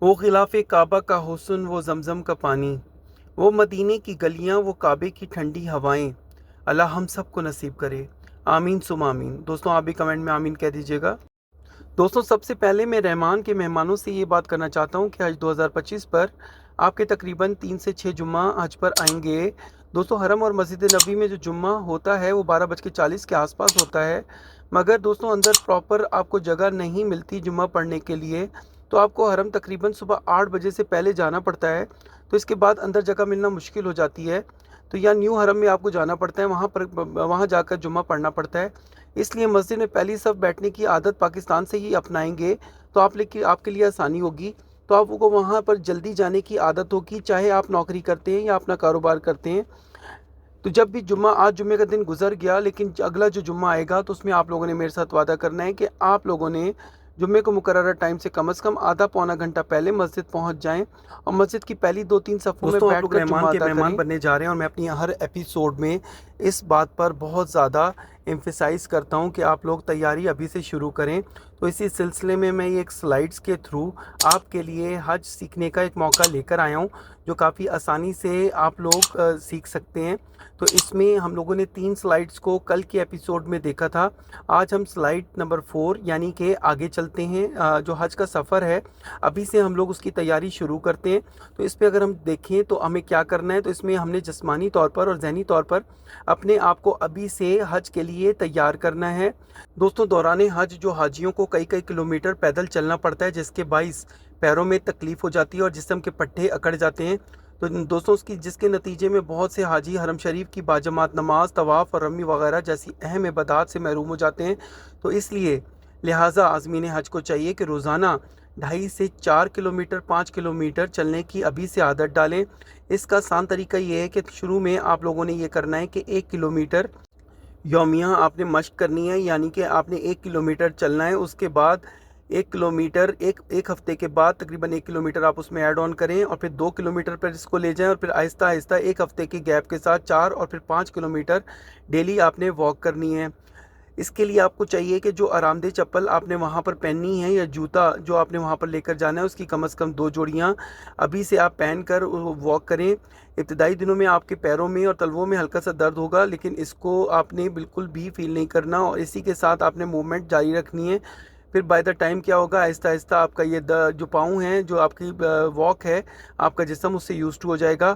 वो गिलाफ़े काबा का हुस्न, वो ज़मज़म का पानी, वो मदीने की गलियाँ, वो काबे की ठंडी हवाएँ, अल्लाह हम सबको नसीब करे। आमीन सुम आमीन। दोस्तों आप भी कमेंट में आमीन कह दीजिएगा। दोस्तों सबसे पहले मैं रहमान के मेहमानों से ये बात करना चाहता हूँ कि हज 2025 पर आपके तकरीबन 3 से 6 जुम्मा हज पर आएंगे। दोस्तों हरम और मस्जिद नबी में जो जुम्मा होता है वो 12:40 के आसपास होता है, मगर दोस्तों अंदर प्रॉपर आपको जगह नहीं मिलती जुम्मा पढ़ने के लिए। तो आपको हरम तकरीबन सुबह 8 बजे से पहले जाना पड़ता है, तो इसके बाद अंदर जगह मिलना मुश्किल हो जाती है। तो या न्यू हरम में आपको जाना पड़ता है, वहाँ जाकर जुम्मा पढ़ना पड़ता है। इसलिए मस्जिद में पहली सफ बैठने की आदत पाकिस्तान से ही अपनाएंगे तो आपके लिए आसानी होगी। तो आपको वहाँ पर जल्दी जाने की आदत होगी, चाहे आप नौकरी करते हैं या अपना कारोबार करते हैं। तो जब भी जुम्मा, आज जुम्मे का दिन गुजर गया, लेकिन अगला जो जुम्मा आएगा तो उसमें आप लोगों ने मेरे साथ वादा करना है कि आप लोगों ने जुम्मे को मुकर्रर टाइम से कम आधा पौना घंटा पहले मस्जिद पहुंच जाएं और मस्जिद की पहली 2-3 सफ़ों में दोस्तों आप लोग बैठकर रहमान जुम्मा के अदा मेहमान करें। बनने जा रहे हैं और मैं अपनी हर एपिसोड में इस बात पर बहुत ज़्यादा एम्फेसाइज़ करता हूं कि आप लोग तैयारी अभी से शुरू करें। तो इसी सिलसिले में मैं ये एक स्लाइड्स के थ्रू आपके लिए हज सीखने का एक मौका लेकर आया हूं, जो काफ़ी आसानी से आप लोग सीख सकते हैं। तो इसमें हम लोगों ने 3 स्लाइड्स को कल के एपिसोड में देखा था। आज हम स्लाइड नंबर 4 यानी कि आगे चलते हैं। जो हज का सफ़र है अभी से हम लोग उसकी तैयारी शुरू करते हैं। तो इस पे अगर हम देखें तो हमें क्या करना है, तो इसमें हमने जिस्मानी तौर पर और ज़हनी तौर पर अपने आप को अभी से हज के लिए तैयार करना है। दोस्तों दौरान हज जो हाजियों को कई कई किलोमीटर पैदल चलना पड़ता है, जिसके बाइस पैरों में तकलीफ़ हो जाती है और जिस्म के पट्टे अकड़ जाते हैं। तो दोस्तों उसकी जिसके नतीजे में बहुत से हाजी हरम शरीफ की बाजमात नमाज, तवाफ़ और रमी वगैरह जैसी अहम इबादत से महरूम हो जाते हैं। तो इसलिए लिहाजा आज़मीन हज को चाहिए कि रोज़ाना 2.5 से 4 किलोमीटर, 5 किलोमीटर चलने की अभी से आदत डालें। इसका आसान तरीका ये है कि शुरू में आप लोगों ने ये करना है कि 1 किलोमीटर यौमिया आपने मश्क करनी है, यानी कि आपने 1 किलोमीटर चलना है। उसके बाद 1 किलोमीटर एक एक हफ्ते के बाद तकरीबन 1 किलोमीटर आप उसमें ऐड ऑन करें और फिर 2 किलोमीटर पर इसको ले जाएं और फिर आहिस्ता आहिस्ता एक हफ्ते के गैप के साथ 4 और फिर 5 किलोमीटर डेली आपने वॉक करनी है। इसके लिए आपको चाहिए कि जो आरामदेह चप्पल आपने वहाँ पर पहननी है या जूता जो आपने वहाँ पर लेकर जाना है, उसकी कम से कम 2 जोड़ियाँ अभी से आप पहन कर वॉक करें। इब्तदाई दिनों में आपके पैरों में और तलवों में हल्का सा दर्द होगा, लेकिन इसको आपने बिल्कुल भी फील नहीं करना और इसी के साथ आपने मूवमेंट जारी रखनी है। फिर बाय द टाइम क्या होगा, आहिस्ता आहिस्ता आपका ये जो पाँव हैं, जो आपकी वॉक है, आपका जिस्म उससे यूज्ड टू हो जाएगा।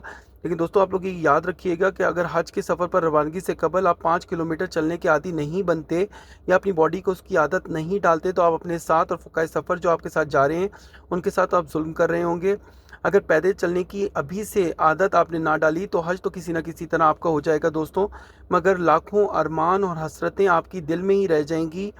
लेकिन दोस्तों आप लोग ये याद रखिएगा कि अगर हज के सफ़र पर रवानगी से कबल आप 5 किलोमीटर चलने के आदी नहीं बनते या अपनी बॉडी को उसकी आदत नहीं डालते, तो आप अपने साथ और फ़ुक़ाए सफ़र जो आपके साथ जा रहे हैं उनके साथ आप जुल्म कर रहे होंगे। अगर पैदल चलने की अभी से आदत आपने ना डाली तो हज तो किसी ना किसी तरह आपका हो जाएगा दोस्तों, मगर लाखों अरमान और हसरतें आपकी दिल में ही रह जाएंगी।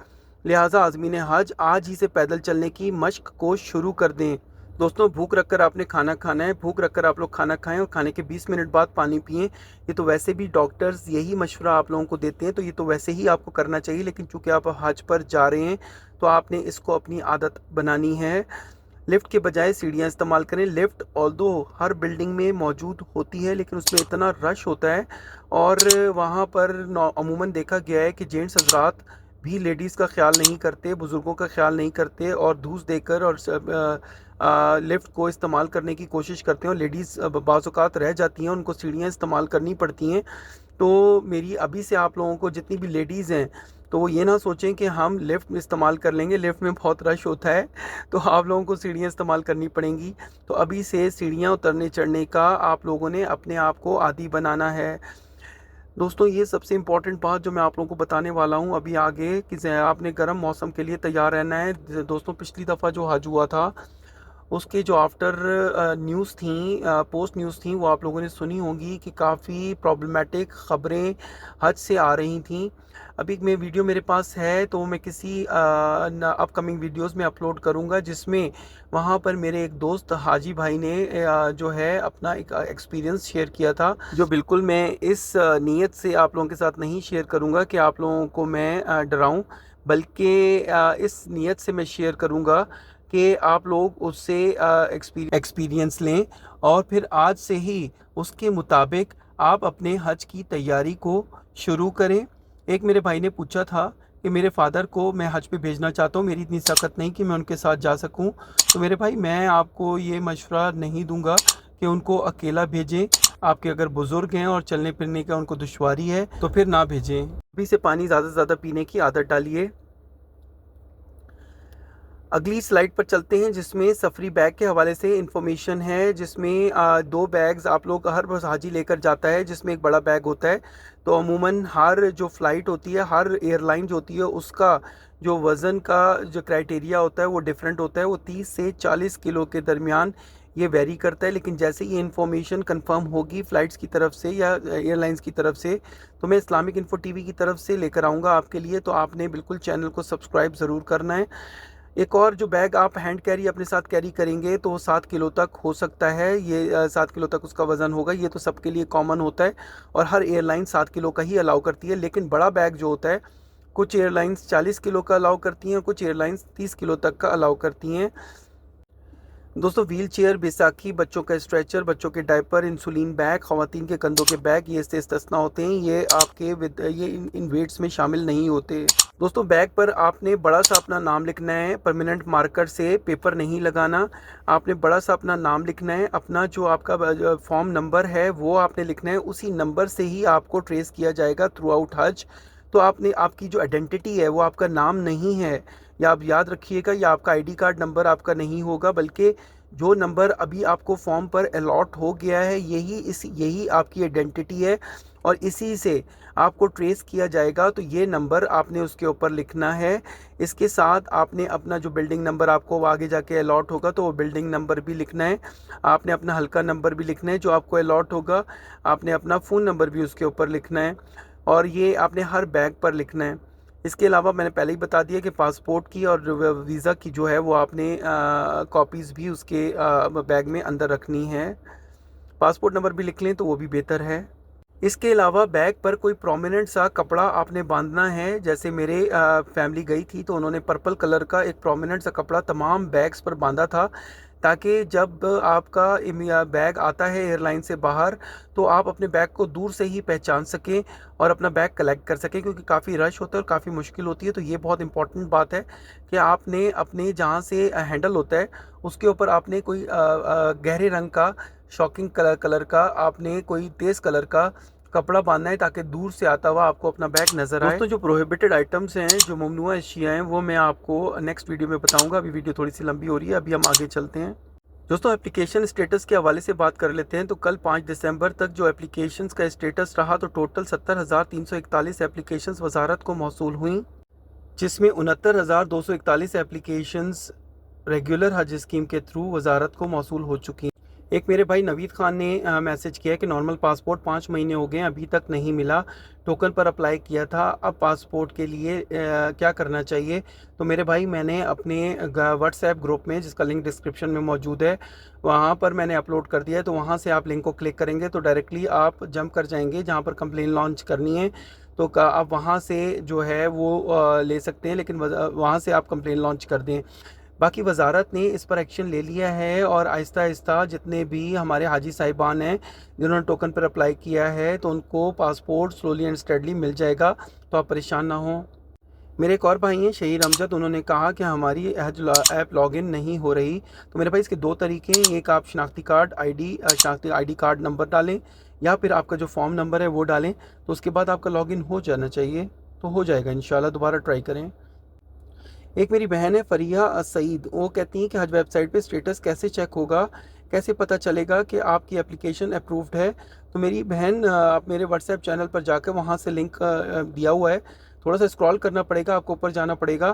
लिहाजा आज़मीन हज आज ही से पैदल चलने की मश्क को शुरू कर दें। दोस्तों भूख रखकर आपने खाना खाना है, भूख रखकर आप लोग खाना खाएं और खाने के 20 मिनट बाद पानी पिएं। ये तो वैसे भी डॉक्टर्स यही मशवरा आप लोगों को देते हैं, तो ये तो वैसे ही आपको करना चाहिए, लेकिन चूंकि आप हज पर जा रहे हैं तो आपने इसको अपनी आदत बनानी है। लिफ्ट के बजाय सीढ़ियाँ इस्तेमाल करें। लिफ्ट ऑल्दो हर बिल्डिंग में मौजूद होती है, लेकिन उसमें इतना रश होता है और वहाँ पर अमूमन देखा गया है कि जेंट्स हजरात भी लेडीज़ का ख्याल नहीं करते, बुज़ुर्गों का ख्याल नहीं करते और धूस देकर और लिफ्ट को इस्तेमाल करने की कोशिश करते हैं और लेडीज़ बाज़ औक़ात रह जाती हैं, उनको सीढ़ियाँ इस्तेमाल करनी पड़ती हैं। तो मेरी अभी से आप लोगों को, जितनी भी लेडीज़ हैं, तो वो ये ना सोचें कि हम लिफ्ट इस्तेमाल कर लेंगे, लिफ्ट में बहुत रश होता है, तो आप लोगों को सीढ़ियाँ इस्तेमाल करनी पड़ेंगी। तो अभी से सीढ़ियाँ उतरने चढ़ने का आप लोगों ने अपने आप को आदी बनाना है। दोस्तों ये सबसे इम्पोर्टेंट बात जो मैं आप लोगों को बताने वाला हूँ अभी आगे, कि आपने गर्म मौसम के लिए तैयार रहना है। दोस्तों पिछली दफ़ा जो हज हुआ था उसके जो आफ्टर न्यूज़ थी, पोस्ट न्यूज़ थी, वो आप लोगों ने सुनी होंगी कि काफ़ी प्रॉब्लमेटिक ख़बरें हज से आ रही थी। अभी मैं वीडियो मेरे पास है तो मैं किसी अपकमिंग वीडियोस में अपलोड करूंगा, जिसमें वहाँ पर मेरे एक दोस्त हाजी भाई ने जो है अपना एक एक्सपीरियंस शेयर किया था, जो बिल्कुल मैं इस नीयत से आप लोगों के साथ नहीं शेयर करूंगा कि आप लोगों को मैं डराऊं, बल्कि इस नीयत से मैं शेयर करूंगा कि आप लोग उससे एक्सपीरियंस लें और फिर आज से ही उसके मुताबिक आप अपने हज की तैयारी को शुरू करें। एक मेरे भाई ने पूछा था कि मेरे फादर को मैं हज पे भेजना चाहता हूँ, मेरी इतनी सख्त नहीं कि मैं उनके साथ जा सकूँ। तो मेरे भाई मैं आपको ये मशवरा नहीं दूंगा कि उनको अकेला भेजें। आपके अगर बुज़ुर्ग हैं और चलने फिरने का उनको दुश्वारी है तो फिर ना भेजें। अभी से पानी ज़्यादा से ज़्यादा पीने की आदत डालिए। अगली स्लाइड पर चलते हैं जिसमें सफरी बैग के हवाले से इंफॉर्मेशन है, जिसमें 2 बैग्स आप लोग हर हाजी लेकर जाता है, जिसमें एक बड़ा बैग होता है। तो अमूमन हर जो फ़्लाइट होती है, हर एयरलाइन जो होती है, उसका जो वज़न का जो क्राइटेरिया होता है वो डिफरेंट होता है। वो 30 से 40 किलो के दरमियान ये वेरी करता है। लेकिन जैसे ये इन्फॉर्मेशन कंफर्म होगी फ़्लाइट्स की तरफ से या एयरलाइंस की तरफ से, तो मैं इस्लामिक इन्फो टीवी की तरफ से लेकर आऊँगा आपके लिए। तो आपने बिल्कुल चैनल को सब्सक्राइब ज़रूर करना है। एक और जो बैग आप हैंड कैरी अपने साथ कैरी करेंगे तो वो 7 किलो तक हो सकता है। ये 7 किलो तक उसका वज़न होगा। ये तो सबके लिए कॉमन होता है और हर एयरलाइन 7 किलो का ही अलाउ करती है। लेकिन बड़ा बैग जो होता है, कुछ एयरलाइंस 40 किलो का अलाउ करती हैं, कुछ एयरलाइंस 30 किलो तक का अलाउ करती हैं। दोस्तों व्हील चेयर, बैसाखी, बच्चों का स्ट्रेचर, बच्चों के डायपर, इंसुलिन बैग, खवातीन के कंधों के बैग, ये इससे इस्तिस्ना होते हैं। ये आपके ये इन वेट्स में शामिल नहीं होते। दोस्तों बैग पर आपने बड़ा सा अपना नाम लिखना है, परमानेंट मार्कर से पेपर नहीं लगाना। आपने बड़ा सा अपना नाम लिखना है, अपना जो आपका फॉर्म नंबर है वो आपने लिखना है। उसी नंबर से ही आपको ट्रेस किया जाएगा थ्रू आउट हज। तो आपने आपकी जो आइडेंटिटी है वो आपका नाम नहीं है, या आप याद रखिएगा, या आपका आईडी कार्ड नंबर आपका नहीं होगा, बल्कि जो नंबर अभी आपको फॉर्म पर अलॉट हो गया है यही आपकी आइडेंटिटी है और इसी से आपको ट्रेस किया जाएगा। तो ये नंबर आपने उसके ऊपर लिखना है। इसके साथ आपने अपना जो बिल्डिंग नंबर आपको आगे जाके अलॉट होगा तो वो बिल्डिंग नंबर भी लिखना है। आपने अपना हल्का नंबर भी लिखना है जो आपको अलॉट होगा। आपने अपना फ़ोन नंबर भी उसके ऊपर लिखना है और ये आपने हर बैग पर लिखना है। इसके अलावा मैंने पहले ही बता दिया कि पासपोर्ट की और वीज़ा की जो है वो आपने कॉपीज़ भी उसके बैग में अंदर रखनी है। पासपोर्ट नंबर भी लिख लें तो वो भी बेहतर है। इसके अलावा बैग पर कोई प्रोमिनेंट सा कपड़ा आपने बांधना है। जैसे मेरे फैमिली गई थी तो उन्होंने पर्पल कलर का एक प्रोमिनेंट सा कपड़ा तमाम बैग्स पर बांधा था, ताकि जब आपका बैग आता है एयरलाइन से बाहर तो आप अपने बैग को दूर से ही पहचान सकें और अपना बैग कलेक्ट कर सकें, क्योंकि काफ़ी रश होता है और काफ़ी मुश्किल होती है। तो ये बहुत इंपॉर्टेंट बात है कि आपने अपने जहाँ से हैंडल होता है उसके ऊपर आपने कोई गहरे रंग का, शॉकिंग कलर का, आपने कोई तेज़ कलर का कपड़ा बांधना है ताकि दूर से आता हुआ आपको अपना बैग नज़र आए। दोस्तों जो प्रोहिबिटेड आइटम्स हैं, जो ममनुआ अशिया हैं, वो मैं आपको नेक्स्ट वीडियो में बताऊंगा। अभी वीडियो थोड़ी सी लंबी हो रही है, अभी हम आगे चलते हैं। दोस्तों एप्लीकेशन स्टेटस के हवाले से बात कर लेते हैं। तो कल 5 दिसंबर तक जो एप्लीकेशंस का स्टेटस रहा तो टोटल 70,341 एप्लीकेशंस वजारत को मौसूल हुई, जिसमें 69,241 एप्लीकेशंस रेगुलर हज स्कीम के थ्रू वजारत को मौसूल हो चुकी हैं। एक मेरे भाई नवीद ख़ान ने मैसेज किया कि नॉर्मल पासपोर्ट 5 महीने हो गए अभी तक नहीं मिला, टोकन पर अप्लाई किया था, अब पासपोर्ट के लिए क्या करना चाहिए। तो मेरे भाई मैंने अपने व्हाट्सएप ग्रुप में, जिसका लिंक डिस्क्रिप्शन में मौजूद है, वहाँ पर मैंने अपलोड कर दिया है। तो वहाँ से आप लिंक को क्लिक करेंगे तो डायरेक्टली आप जंप कर जाएंगे जहाँ पर कंप्लेन लॉन्च करनी है। तो आप वहाँ से जो है वो ले सकते हैं, लेकिन वहाँ से आप कंप्लेन लॉन्च कर दें। बाकी वजारत ने इस पर एक्शन ले लिया है और आहिस्ता आहिस्ता जितने भी हमारे हाजी साहिबान हैं जिन्होंने टोकन पर अप्लाई किया है तो उनको पासपोर्ट स्लोली एंड स्टेडली मिल जाएगा। तो आप परेशान ना हो। मेरे एक और भाई हैं शहीर अमजद, उन्होंने कहा कि हमारी हज ऐप लॉगिन नहीं हो रही। तो मेरे भाई इसके 2 तरीके हैं। एक, आप शनाख्ती आईडी कार्ड नंबर डालें या फिर आपका जो फॉर्म नंबर है वो डालें, तो उसके बाद आपका लॉगिन हो जाना चाहिए। तो हो जाएगा इंशाल्लाह, दोबारा ट्राई करें। एक मेरी बहन है फरिया सईद, वो कहती हैं कि हज वेबसाइट पे स्टेटस कैसे चेक होगा, कैसे पता चलेगा कि आपकी एप्लीकेशन अप्रूव्ड है। तो मेरी बहन, आप मेरे व्हाट्सएप चैनल पर जाकर वहाँ से लिंक दिया हुआ है, थोड़ा सा स्क्रॉल करना पड़ेगा, आपको ऊपर जाना पड़ेगा।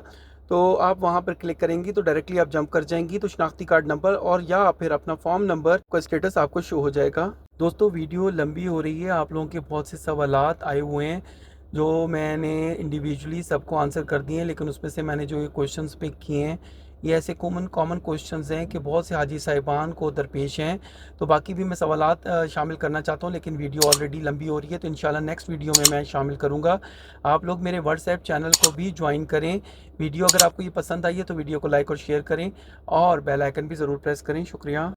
तो आप वहाँ पर क्लिक करेंगी तो डायरेक्टली आप जंप कर जाएंगी, तो शनाख्ती कार्ड नंबर और या फिर अपना फॉर्म नंबर का स्टेटस आपको शो हो जाएगा। दोस्तों वीडियो लंबी हो रही है, आप लोगों के बहुत से सवालात आए हुए हैं जो मैंने इंडिविजुअली सबको आंसर कर दिए हैं, लेकिन उसमें से मैंने जो ये क्वेश्चंस पिक किए हैं ये ऐसे कॉमन क्वेश्चंस हैं कि बहुत से हाजी साहिबान को दरपेश हैं। तो बाकी भी मैं सवालात शामिल करना चाहता हूं, लेकिन वीडियो ऑलरेडी लंबी हो रही है तो इंशाल्लाह नेक्स्ट वीडियो में मैं शामिल करूंगा। आप लोग मेरे व्हाट्सएप चैनल को भी ज्वाइन करें। वीडियो अगर आपको ये पसंद आई है तो वीडियो को लाइक और शेयर करें और बेल आइकन भी ज़रूर प्रेस करें। शुक्रिया।